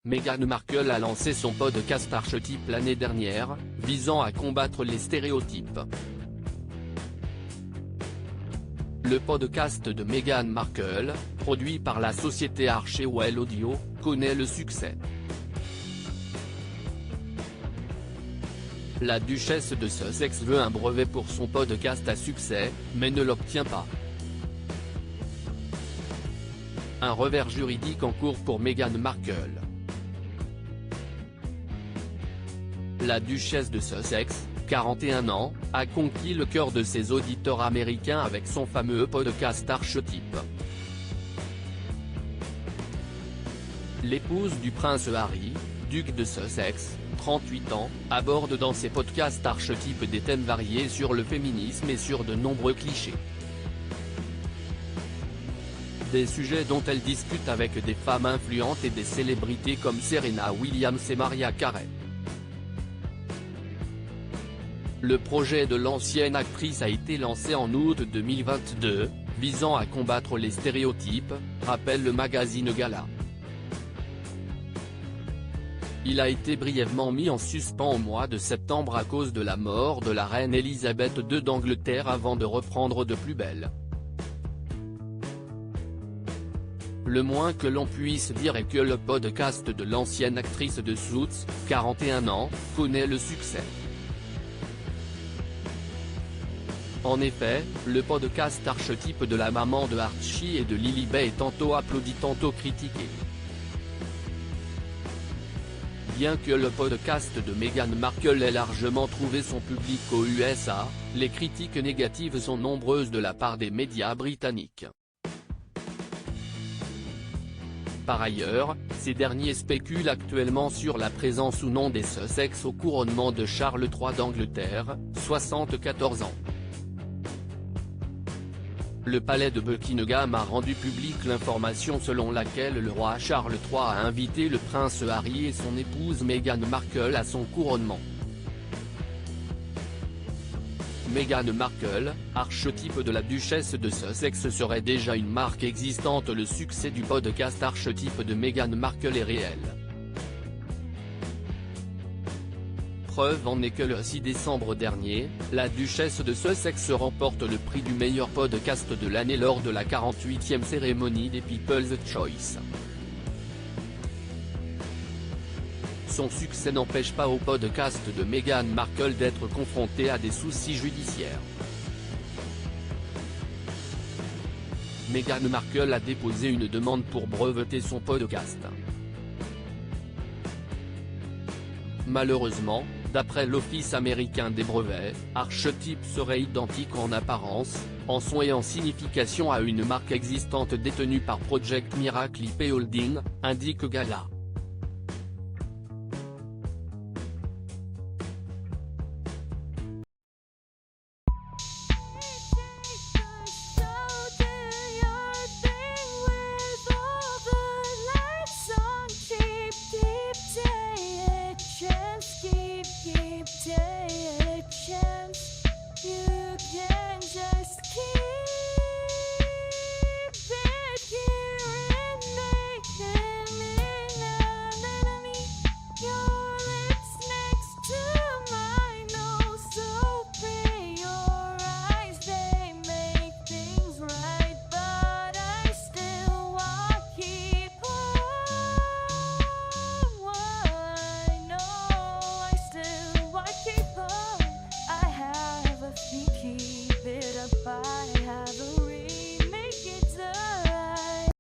Meghan Markle a lancé son podcast Archetype l'année dernière, visant à combattre les stéréotypes. Le podcast de Meghan Markle, produit par la société Archewell Audio, connaît le succès. La duchesse de Sussex veut un brevet pour son podcast à succès, mais ne l'obtient pas. Un revers juridique en cours pour Meghan Markle. La duchesse de Sussex, 41 ans, a conquis le cœur de ses auditeurs américains avec son fameux podcast Archetype. L'épouse du prince Harry, duc de Sussex, 38 ans, aborde dans ses podcasts Archetype des thèmes variés sur le féminisme et sur de nombreux clichés. Des sujets dont elle discute avec des femmes influentes et des célébrités comme Serena Williams et Mariah Carey. Le projet de l'ancienne actrice a été lancé en août 2022, visant à combattre les stéréotypes, rappelle le magazine Gala. Il a été brièvement mis en suspens au mois de septembre à cause de la mort de la reine Elisabeth II d'Angleterre avant de reprendre de plus belle. Le moins que l'on puisse dire est que le podcast de l'ancienne actrice de Suits, 41 ans, connaît le succès. En effet, le podcast Archetype de la maman de Archie et de Lilibet est tantôt applaudi tantôt critiqué. Bien que le podcast de Meghan Markle ait largement trouvé son public aux USA, les critiques négatives sont nombreuses de la part des médias britanniques. Par ailleurs, ces derniers spéculent actuellement sur la présence ou non des Sussex au couronnement de Charles III d'Angleterre, 74 ans. Le palais de Buckingham a rendu publique l'information selon laquelle le roi Charles III a invité le prince Harry et son épouse Meghan Markle à son couronnement. Meghan Markle, archétype de la duchesse de Sussex serait déjà une marque existante. Le succès du podcast Archetype de Meghan Markle est réel. Preuve en est que le 6 décembre dernier, la duchesse de Sussex remporte le prix du meilleur podcast de l'année lors de la 48e cérémonie des People's Choice. Son succès n'empêche pas au podcast de Meghan Markle d'être confronté à des soucis judiciaires. Meghan Markle a déposé une demande pour breveter son podcast. Malheureusement, d'après l'Office américain des brevets, Archetype serait identique en apparence, en son et en signification à une marque existante détenue par Project Miracle IP Holding, indique Gala.